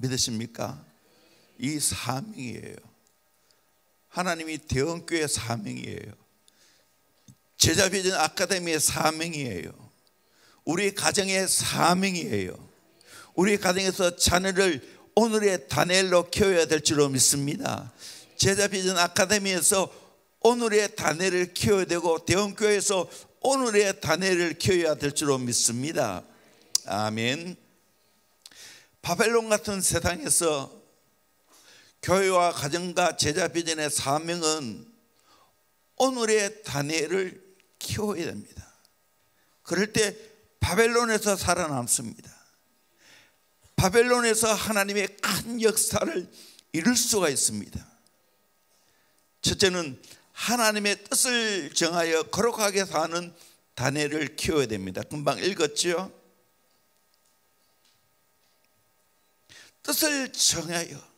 믿으십니까? 이 사명이에요. 하나님이 대원교회 사명이에요. 제자비전 아카데미의 사명이에요. 우리 가정의 사명이에요. 우리 가정에서 자녀를 오늘의 다니엘로 키워야 될 줄로 믿습니다. 제자비전 아카데미에서 오늘의 다니엘을 키워야 되고 대원교회에서 오늘의 다니엘을 키워야 될 줄로 믿습니다. 아멘. 바벨론 같은 세상에서 교회와 가정과 제자비전의 사명은 오늘의 다니엘을 키워야 됩니다. 그럴 때 바벨론에서 살아남습니다. 바벨론에서 하나님의 큰 역사를 이룰 수가 있습니다. 첫째는 하나님의 뜻을 정하여 거룩하게 사는 다니엘을 키워야 됩니다. 금방 읽었죠? 뜻을 정하여.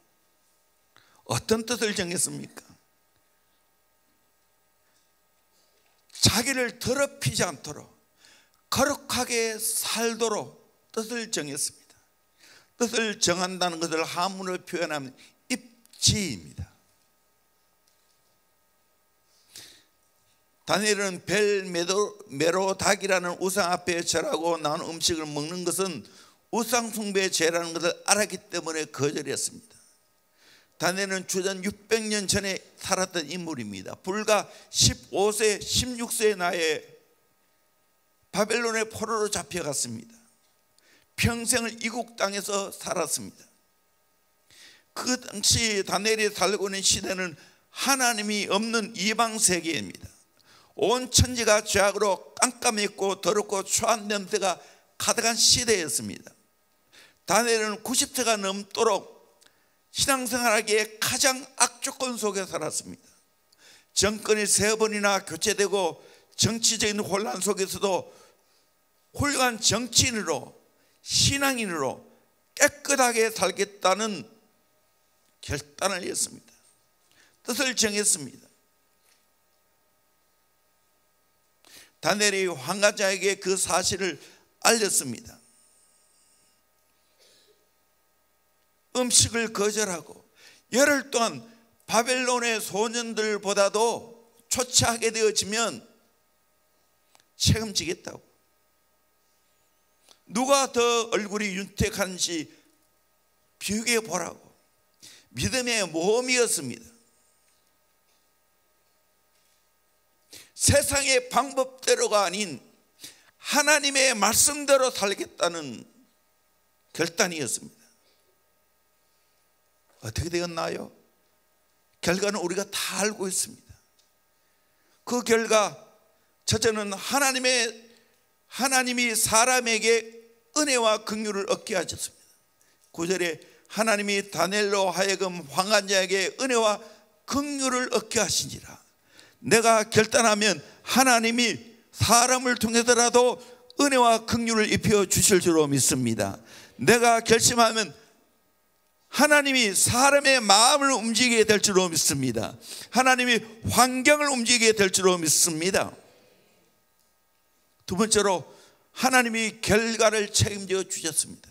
어떤 뜻을 정했습니까? 자기를 더럽히지 않도록 거룩하게 살도록 뜻을 정했습니다. 뜻을 정한다는 것을 한문으로 표현하면 입지입니다. 다니엘은 벨 메로닥이라는 우상 앞에 절하고 나온 음식을 먹는 것은 우상 숭배의 죄라는 것을 알았기 때문에 거절했습니다. 다니엘은 주전 600년 전에 살았던 인물입니다. 불과 15세, 16세의 나이에 바벨론의 포로로 잡혀갔습니다. 평생을 이국 땅에서 살았습니다. 그 당시 다니엘이 살고 있는 시대는 하나님이 없는 이방 세계입니다. 온 천지가 죄악으로 깜깜했고 더럽고 초한 냄새가 가득한 시대였습니다. 다니엘은 90세가 넘도록 신앙생활하기에 가장 악조건 속에 살았습니다. 정권이 3번이나 교체되고 정치적인 혼란 속에서도 훌륭한 정치인으로 신앙인으로 깨끗하게 살겠다는 결단을 했습니다. 뜻을 정했습니다. 다니엘이 환관자에게 그 사실을 알렸습니다. 음식을 거절하고 열흘 동안 바벨론의 소년들보다도 초췌하게 되어지면 책임지겠다고. 누가 더 얼굴이 윤택한지 비교해 보라고. 믿음의 모험이었습니다. 세상의 방법대로가 아닌 하나님의 말씀대로 살겠다는 결단이었습니다. 어떻게 되었나요? 결과는 우리가 다 알고 있습니다. 그 결과 첫째는 하나님이 사람에게 은혜와 긍휼을 얻게 하셨습니다. 9절에 하나님이 다니엘로 하여금 환관자에게 은혜와 긍휼을 얻게 하시니라. 내가 결단하면 하나님이 사람을 통해서라도 은혜와 긍휼을 입혀 주실 줄로 믿습니다. 내가 결심하면 하나님이 사람의 마음을 움직이게 될 줄로 믿습니다. 하나님이 환경을 움직이게 될 줄로 믿습니다. 두 번째로 하나님이 결과를 책임져 주셨습니다.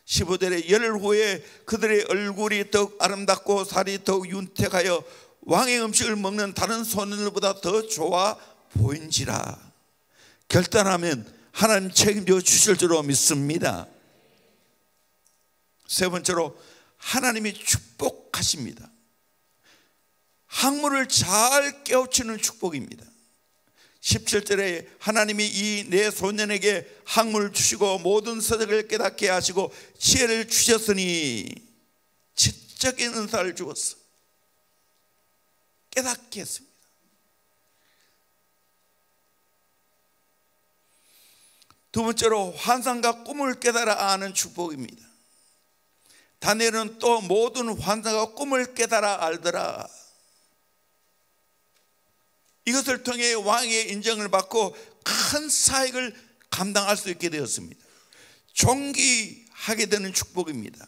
15절에 열흘 후에 그들의 얼굴이 더욱 아름답고 살이 더욱 윤택하여 왕의 음식을 먹는 다른 소년들보다 더 좋아 보인지라. 결단하면 하나님 책임져 주실 줄로 믿습니다. 세 번째로 하나님이 축복하십니다. 학문을 잘 깨우치는 축복입니다. 17절에 하나님이 이 네 소년에게 학문을 주시고 모든 서적을 깨닫게 하시고 지혜를 주셨으니 지적인 은사를 주었어. 깨닫게 했습니다. 두 번째로 환상과 꿈을 깨달아 아는 축복입니다. 다니엘은 또 모든 환상과 꿈을 깨달아 알더라. 이것을 통해 왕의 인정을 받고 큰 사역을 감당할 수 있게 되었습니다. 존귀하게 되는 축복입니다.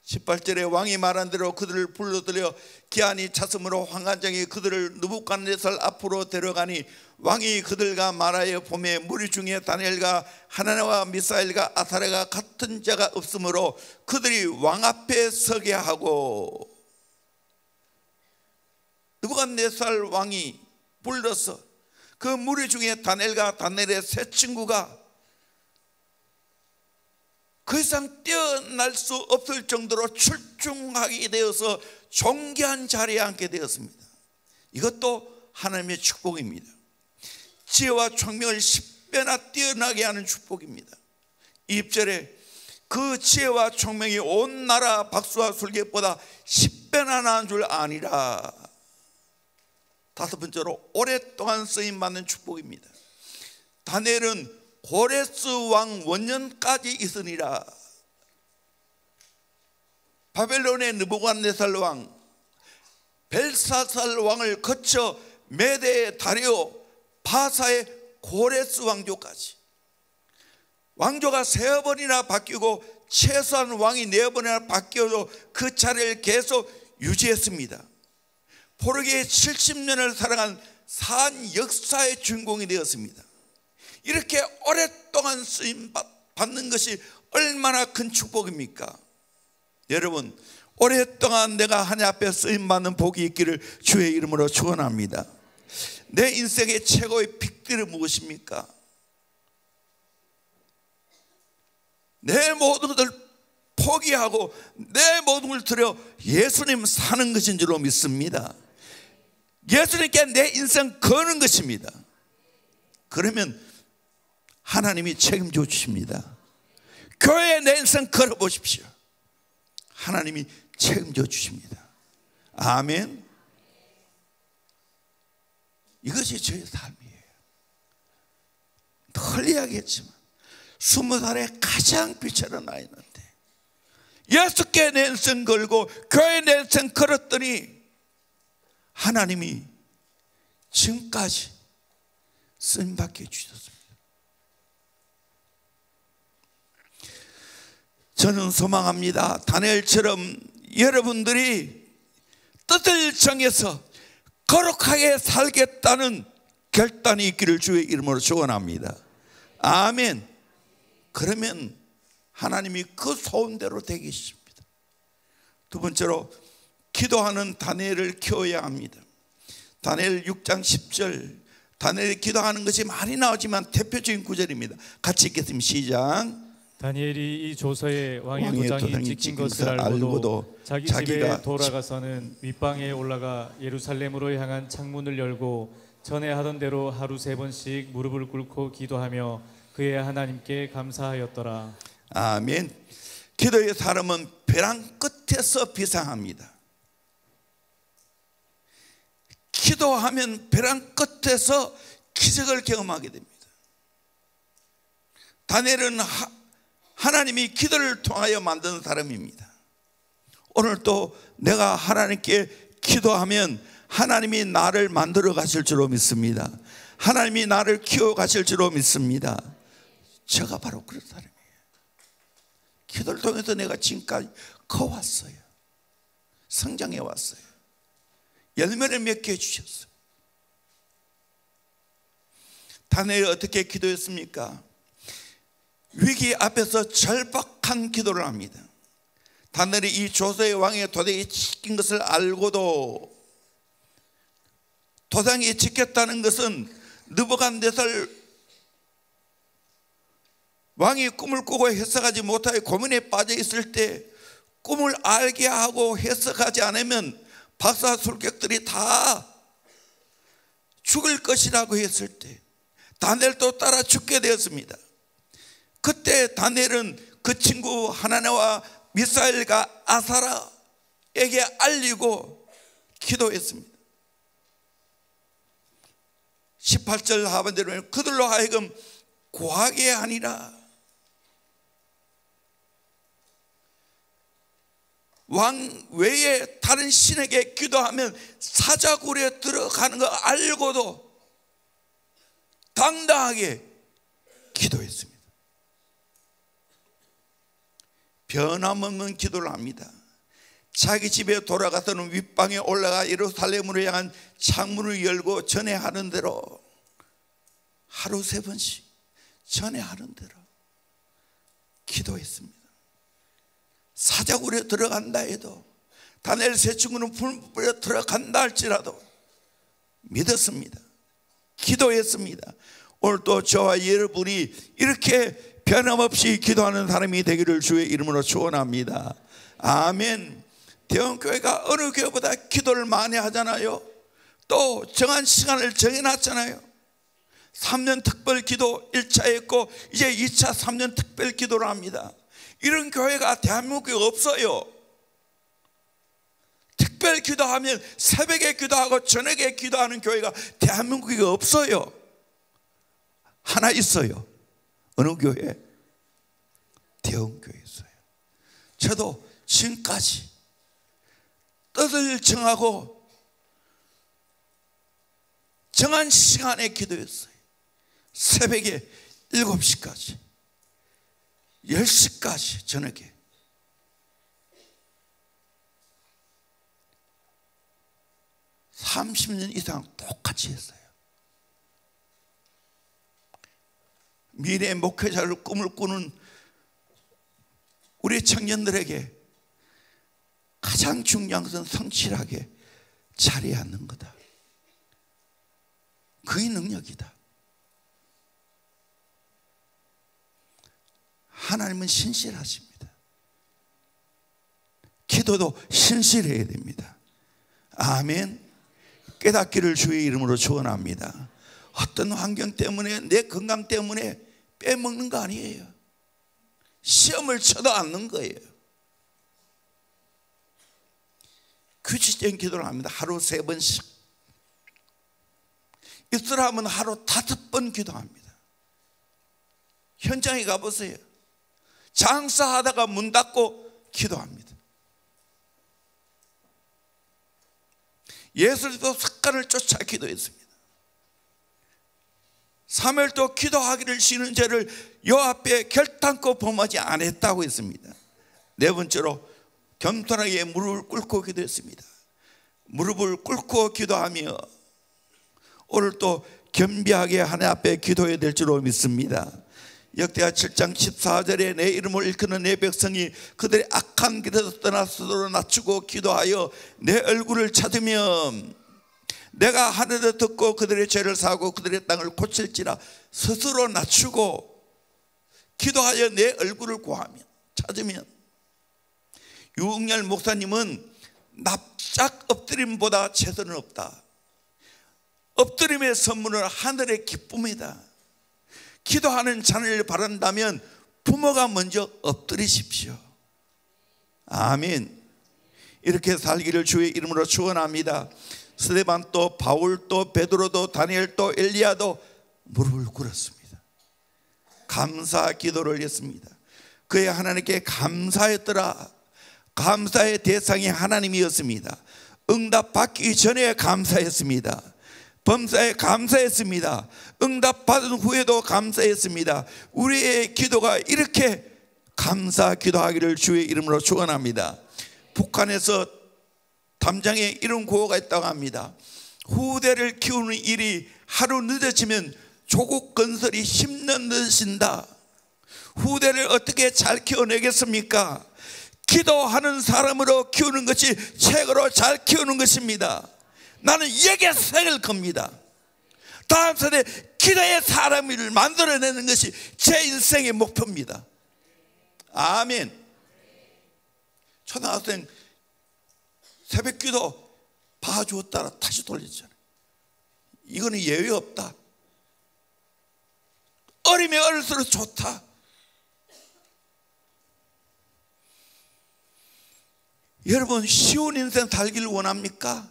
18절에 왕이 말한 대로 그들을 불러들여 기한이 찼으므로 환관장이 그들을 느부갓네살 앞으로 데려가니 왕이 그들과 말하여 보매 무리 중에 다니엘과 하나냐와 미사엘과 아사랴가 같은 자가 없으므로 그들이 왕 앞에 서게 하고, 느부갓네살 왕이 불러서 그 무리 중에 다니엘과 다니엘의 세 친구가 그 이상 뛰어날 수 없을 정도로 출중하게 되어서 존귀한 자리에 앉게 되었습니다. 이것도 하나님의 축복입니다. 지혜와 총명을 10배나 뛰어나게 하는 축복입니다. 2절에 그 지혜와 총명이 온 나라 박수와 술객보다 10배나 나은 줄 아니라. 5번째로 오랫동안 쓰임받는 축복입니다. 다니엘은 고레스 왕 원년까지 있으니라. 바벨론의 느부갓네살 왕, 벨사살 왕을 거쳐 메대의 다리오, 바사의 고레스 왕조까지 왕조가 3번이나 바뀌고 최소한 왕이 4번이나 바뀌어도 그 자리를 계속 유지했습니다. 포르기에 70년을 살아간 산 역사의 주인공이 되었습니다. 이렇게 오랫동안 쓰임 받는 것이 얼마나 큰 축복입니까? 여러분, 오랫동안 내가 하나님 앞에 쓰임 받는 복이 있기를 주의 이름으로 축원합니다. 내 인생의 최고의 빅딜은 무엇입니까? 내 모든 것을 포기하고 내 모든 걸 들여 예수님 사는 것인 줄로 믿습니다. 예수님께 내 인생 거는 것입니다. 그러면 하나님이 책임져 주십니다. 교회에 내 인생 걸어보십시오. 하나님이 책임져 주십니다. 아멘. 이것이 저의 삶이에요. 널리 이야기했지만 20살에 가장 빛으로 나이는데 예수께 내 인생 걸고 교회에 내 인생 걸었더니 하나님이 지금까지 쓰임받게 해주셨습니다. 저는 소망합니다. 다니엘처럼 여러분들이 뜻을 정해서 거룩하게 살겠다는 결단이 있기를 주의 이름으로 축원합니다. 아멘. 그러면 하나님이 그 소원대로 되게 하십니다. 2번째로 기도하는 다니엘을 키워야 합니다. 다니엘 6장 10절, 다니엘이 기도하는 것이 많이 나오지만 대표적인 구절입니다. 같이 읽겠습니다. 시작. 다니엘이 이 조서에 왕의 도장이 찍힌 것을 알고도 자기 집에 돌아가서는 윗방에 올라가 예루살렘으로 향한 창문을 열고 전에 하던 대로 하루 3번씩 무릎을 꿇고 기도하며 그의 하나님께 감사하였더라. 아멘. 기도의 사람은 벼랑 끝에서 비상합니다. 기도하면 벼랑 끝에서 기적을 경험하게 됩니다. 다니엘은 하나님이 기도를 통하여 만드는 사람입니다. 오늘 또 내가 하나님께 기도하면 하나님이 나를 만들어 가실 줄로 믿습니다. 하나님이 나를 키워 가실 줄로 믿습니다. 제가 바로 그런 사람이에요. 기도를 통해서 내가 지금까지 커왔어요. 성장해 왔어요. 열매를 맺게 해주셨어요. 다니엘이 어떻게 기도했습니까? 위기 앞에서 절박한 기도를 합니다. 다니엘이 이 조서의 왕의 도장이 찍힌 것을 알고도, 도장이 찍혔다는 것은 느부갓네살 왕이 꿈을 꾸고 해석하지 못하여 고민에 빠져 있을 때 꿈을 알게 하고 해석하지 않으면 박사 술객들이 다 죽을 것이라고 했을 때 다니엘도 따라 죽게 되었습니다. 그때 다니엘은 그 친구 하나냐와 미사엘과 아사랴에게 알리고 기도했습니다. 18절 하반절에 그들로 하여금 고하게 하니라. 왕 외에 다른 신에게 기도하면 사자굴에 들어가는 거 알고도 당당하게 기도했습니다. 변함없는 기도를 합니다. 자기 집에 돌아가서는 윗방에 올라가 예루살렘으로 향한 창문을 열고 전에하는 대로 하루 3번씩 전에하는 대로 기도했습니다. 사자굴에 들어간다 해도, 다니엘 세 친구는 불에 들어간다 할지라도 믿었습니다. 기도했습니다. 오늘도 저와 여러분이 이렇게 변함없이 기도하는 사람이 되기를 주의 이름으로 축원합니다. 아멘. 대원교회가 어느 교회보다 기도를 많이 하잖아요. 또 정한 시간을 정해놨잖아요. 3년 특별 기도 1차 했고 이제 2차 3년 특별 기도를 합니다. 이런 교회가 대한민국에 없어요. 특별 기도하면 새벽에 기도하고 저녁에 기도하는 교회가 대한민국에 없어요. 하나 있어요. 어느 교회? 대원교회에 있어요. 저도 지금까지 뜻을 정하고 정한 시간에 기도했어요. 새벽에 7시까지 10시까지 저녁에. (30년) 이상 똑같이 했어요. 미래의 목회자를 꿈을 꾸는 우리 청년들에게 가장 중요한 것은 성실하게 자리에 앉는 거다. 그의 능력이다. 하나님은 신실하십니다. 기도도 신실해야 됩니다. 아멘. 깨닫기를 주의 이름으로 축원합니다. 어떤 환경 때문에, 내 건강 때문에 빼먹는 거 아니에요. 시험을 쳐도 않는 거예요. 규칙적인 기도를 합니다. 하루 3번씩. 입술하면 하루 5번 기도합니다. 현장에 가보세요. 장사하다가 문 닫고 기도합니다. 예수도 습관을 쫓아 기도했습니다. 사무엘도 기도하기를 쉬는 죄를 여호와 앞에 결단코 범하지 않았다고 했습니다. 4번째로 겸손하게 무릎을 꿇고 기도했습니다. 무릎을 꿇고 기도하며 오늘 또 겸비하게 하나님 앞에 기도해야 될 줄로 믿습니다. 역대하 7장 14절에 내 이름을 일컫는 내 백성이 그들의 악한 길에서 떠나 스스로 낮추고 기도하여 내 얼굴을 찾으면 내가 하늘에서 듣고 그들의 죄를 사하고 그들의 땅을 고칠지라. 스스로 낮추고 기도하여 내 얼굴을 구하면, 찾으면. 유흥열 목사님은 납작 엎드림보다 최선은 없다. 엎드림의 선물은 하늘의 기쁨이다. 기도하는 자녀를 바란다면 부모가 먼저 엎드리십시오. 아멘. 이렇게 살기를 주의 이름으로 축원합니다. 스데반도 바울도 베드로도 다니엘도 엘리야도 무릎을 꿇었습니다. 감사 기도를 했습니다. 그의 하나님께 감사했더라. 감사의 대상이 하나님이었습니다. 응답받기 전에 감사했습니다. 범사에 감사했습니다. 응답받은 후에도 감사했습니다. 우리의 기도가 이렇게 감사 기도하기를 주의 이름으로 축원합니다. 북한에서 담장에 이런 구호가 있다고 합니다. 후대를 키우는 일이 하루 늦어지면 조국 건설이 10년 늦어진다. 후대를 어떻게 잘 키워내겠습니까? 기도하는 사람으로 키우는 것이 최고로 잘 키우는 것입니다. 나는 여기에 색을 겁니다. 다음 세대 기도의 사람을 만들어내는 것이 제 인생의 목표입니다. 아멘. 초등학생 새벽기도 봐주었다가 다시 돌렸잖아요. 이거는 예외 없다. 어리면 어릴수록 좋다. 여러분, 쉬운 인생 살기를 원합니까?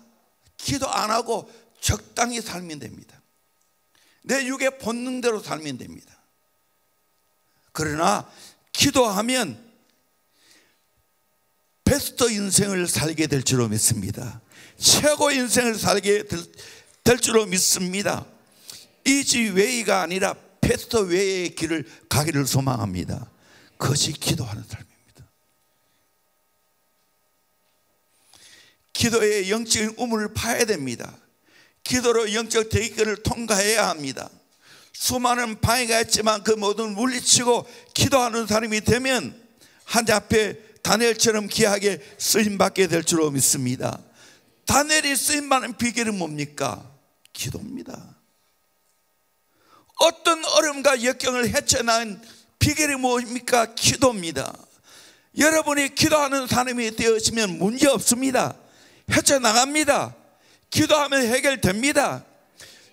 기도 안 하고 적당히 살면 됩니다. 내 육의 본능대로 살면 됩니다. 그러나 기도하면 베스트 인생을 살게 될 줄로 믿습니다. 최고 인생을 살게 될 줄로 믿습니다. 이지 웨이가 아니라 베스트 웨이의 길을 가기를 소망합니다. 그것이 기도하는 삶입니다. 기도의 영적인 우물을 파야 됩니다. 기도로 영적 대기권을 통과해야 합니다. 수많은 방해가 있지만 그 모든 물리치고 기도하는 사람이 되면 하나님 앞에 다니엘처럼 귀하게 쓰임받게 될 줄로 믿습니다. 다니엘이 쓰임받는 비결은 뭡니까? 기도입니다. 어떤 어려움과 역경을 헤쳐나간 비결이 무엇입니까? 기도입니다. 여러분이 기도하는 사람이 되어지면 문제 없습니다. 헤쳐나갑니다. 기도하면 해결됩니다.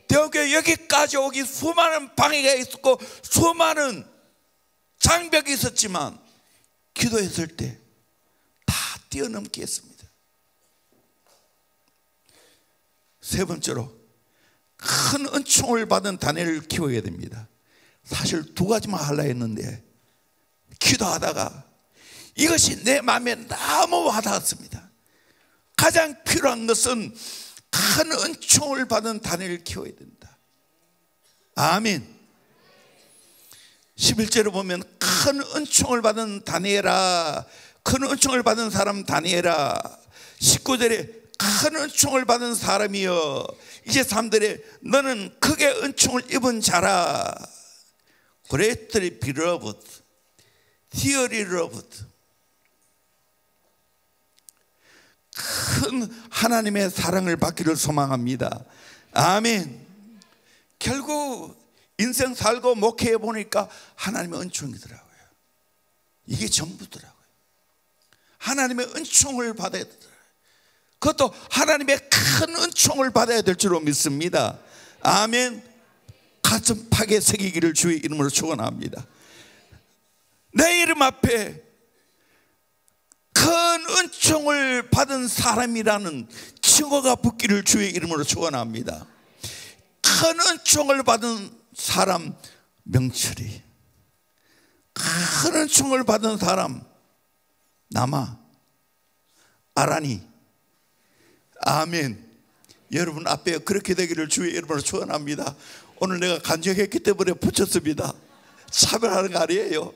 대학교에 여기까지 오기 수많은 방해가 있었고 수많은 장벽이 있었지만 기도했을 때 다 뛰어넘게 했습니다. 세 번째로 큰 은총을 받은 다니엘을 키워야 됩니다. 사실 두 가지만 하려 했는데 기도하다가 이것이 내 마음에 너무 와닿았습니다. 가장 필요한 것은 큰 은총을 받은 다니엘을 키워야 된다. 아멘. 11절에 보면 큰 은총을 받은 다니엘아, 큰 은총을 받은 사람 다니엘아. 19절에 큰 은총을 받은 사람이여. 이제 3절에 너는 크게 은총을 입은 자라. Greatly beloved, dearly loved. 큰 하나님의 사랑을 받기를 소망합니다. 아멘. 결국 인생 살고 목회해 보니까 하나님의 은총이더라고요. 이게 전부더라고요. 하나님의 은총을 받아야 되더라고요. 그것도 하나님의 큰 은총을 받아야 될 줄로 믿습니다. 아멘. 가슴 팍에 새기기를 주의 이름으로 축원합니다. 내 이름 앞에 큰 은총을 받은 사람이라는 칭호가 붙기를 주의 이름으로 축원합니다. 큰 은총을 받은 사람 명철이, 큰 은총을 받은 사람 남아, 아라니. 아멘. 여러분 앞에 그렇게 되기를 주의 이름으로 축원합니다. 오늘 내가 간증했기 때문에 붙였습니다. 차별하는 거 아니에요.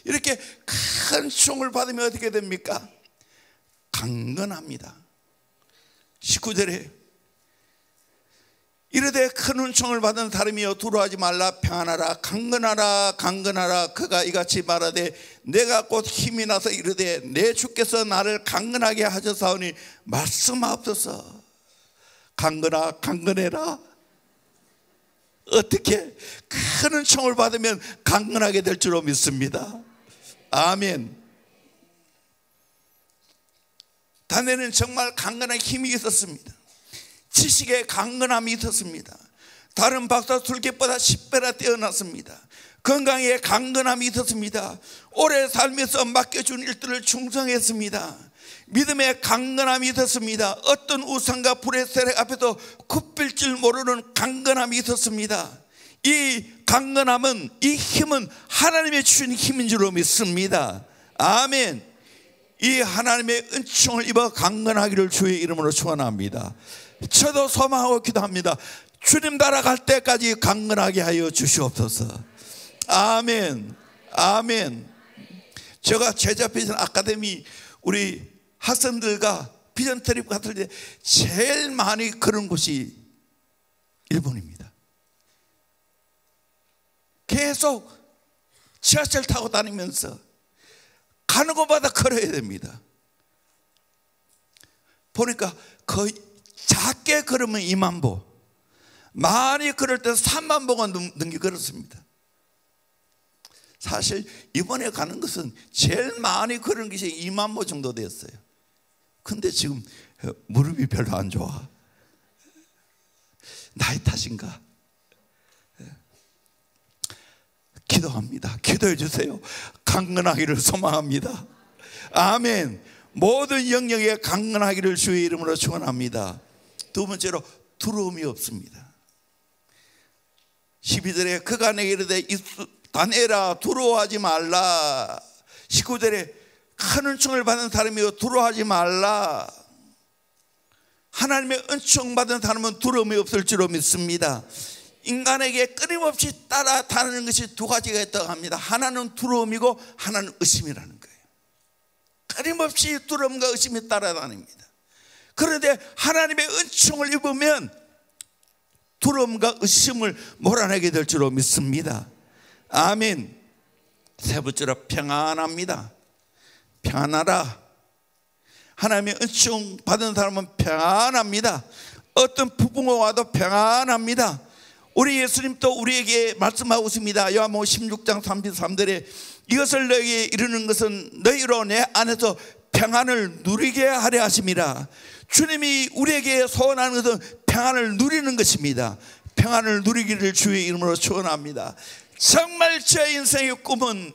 이렇게 큰 총을 받으면 어떻게 됩니까? 강건합니다. 19절에 이르되 큰 은총을 받은 사람이여 두려워하지 말라. 평안하라. 강건하라. 강건하라. 그가 이같이 말하되 내가 곧 힘이 나서 이르되 내 주께서 나를 강건하게 하셨사오니 말씀하옵소서. 강건하. 강건해라. 어떻게? 큰 은총을 받으면 강건하게 될 줄로 믿습니다. 아멘. 다니엘은 정말 강건한 힘이 있었습니다. 지식에 강건함이 있었습니다. 다른 박사 술객보다 10배나 뛰어났습니다. 건강에 강건함이 있었습니다. 오래 살면서 맡겨준 일들을 충성했습니다. 믿음에 강건함이 있었습니다. 어떤 우상과 불의 세력 앞에도 굽힐 줄 모르는 강건함이 있었습니다. 이 강건함은, 이 힘은 하나님의 주신 힘인 줄로 믿습니다. 아멘. 이 하나님의 은총을 입어 강건하기를 주의 이름으로 축원합니다. 저도 소망하고 기도합니다. 주님 따라갈 때까지 강건하게 하여 주시옵소서. 아멘. 아멘. 제가 제자 비전 아카데미 우리 학생들과 비전 트립 갔을 때 제일 많이 그런 곳이 일본입니다. 계속 지하철 타고 다니면서 가는 곳마다 걸어야 됩니다. 보니까 거의 작게 걸으면 2만 보, 많이 걸을 때 3만 보가 넘게 걸었습니다. 사실 이번에 가는 것은 제일 많이 걸은 것이 2만 보 정도 됐어요. 근데 지금 무릎이 별로 안 좋아. 나이 탓인가? 기도합니다. 기도해 주세요. 강건하기를 소망합니다. 아멘. 모든 영역에 강건하기를 주의 이름으로 축원합니다. 두 번째로 두려움이 없습니다. 12절에 그가 내게 이르되 다니엘아 두려워하지 말라. 19절에 큰 은총을 받은 사람이여 두려워하지 말라. 하나님의 은총 받은 사람은 두려움이 없을 줄로 믿습니다. 인간에게 끊임없이 따라다니는 것이 두 가지가 있다고 합니다. 하나는 두려움이고 하나는 의심이라는 거예요. 끊임없이 두려움과 의심이 따라다닙니다. 그런데 하나님의 은총을 입으면 두려움과 의심을 몰아내게 될 줄로 믿습니다. 아멘. 세 번째로 평안합니다. 평안하라. 하나님의 은총 받은 사람은 평안합니다. 어떤 부부가 와도 평안합니다. 우리 예수님도 우리에게 말씀하고 있습니다. 요한복음 16장 33절에 이것을 너희에게 이르는 것은 너희로 내 안에서 평안을 누리게 하려 하심이라. 주님이 우리에게 소원하는 것은 평안을 누리는 것입니다. 평안을 누리기를 주의 이름으로 축원합니다. 정말 제 인생의 꿈은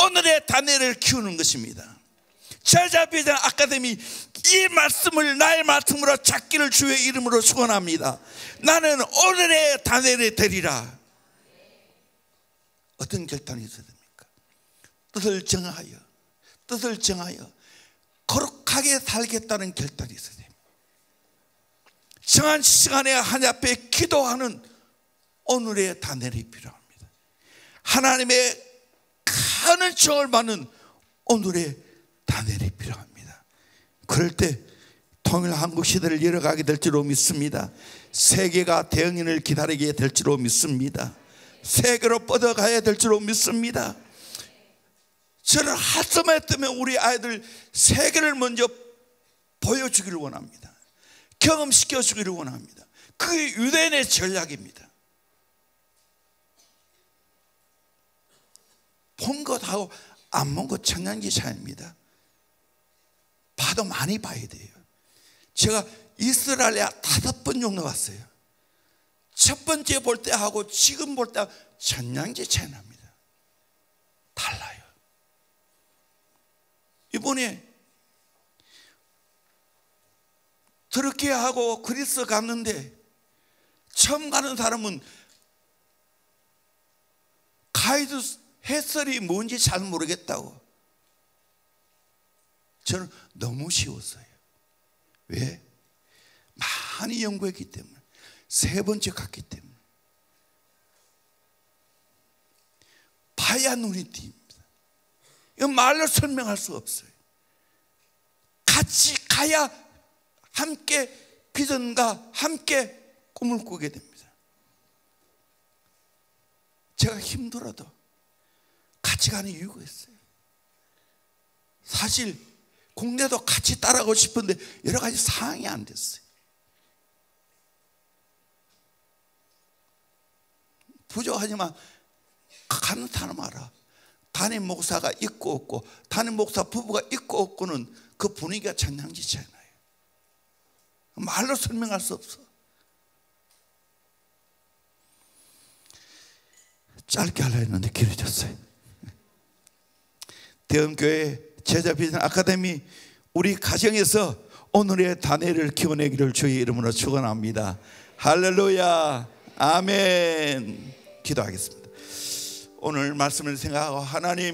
오늘의 다니엘을 키우는 것입니다. 제자비전 아카데미 이 말씀을 나의 말씀으로 잡기를 주의 이름으로 축원합니다. 나는 오늘의 다니엘이 되리라. 어떤 결단이 있어야 됩니까? 뜻을 정하여 거룩하게 살겠다는 결단이 있어야 됩니다. 정한 시간에 하나님 앞에 기도하는 오늘의 다니엘이 필요합니다. 하나님의 큰 은총을 받는 오늘의 다니엘이 필요합니다. 그럴 때 통일 한국 시대를 열어가게 될 줄로 믿습니다. 세계가 대응인을 기다리게 될 줄로 믿습니다. 세계로 뻗어가야 될 줄로 믿습니다. 저는 하스마에 뜨면 우리 아이들 세계를 먼저 보여주기를 원합니다. 경험시켜주기를 원합니다. 그게 유대인의 전략입니다. 본 것하고 안 본 것 천냥지 차이입니다. 봐도 많이 봐야 돼요. 제가 이스라엘에 5번 정도 왔어요. 첫 번째 볼 때하고 지금 볼 때 천냥지 차이 납니다. 달라요. 이번에 터키하고 그리스 갔는데 처음 가는 사람은 가이드 해설이 뭔지 잘 모르겠다고. 저는 너무 쉬웠어요. 왜? 많이 연구했기 때문에. 세 번째 갔기 때문에. 봐야 눈이 띕니다. 이건 말로 설명할 수 없어요. 같이 가야 함께 비전과 함께 꿈을 꾸게 됩니다. 제가 힘들어도 같이 가는 이유가 있어요. 사실 국내도 같이 따라가고 싶은데 여러 가지 상황이 안 됐어요. 부족하지만 가는 사람 알아. 담임 목사가 있고 없고, 담임 목사 부부가 있고 없고는 그 분위기가 천냥지차이 나요. 말로 설명할 수 없어. 짧게 하려 했는데 길어졌어요. 대원교회 제자비전 아카데미 우리 가정에서 오늘의 다니엘을 키워내기를 주의 이름으로 축원합니다. 할렐루야. 아멘. 기도하겠습니다. 오늘 말씀을 생각하고 하나님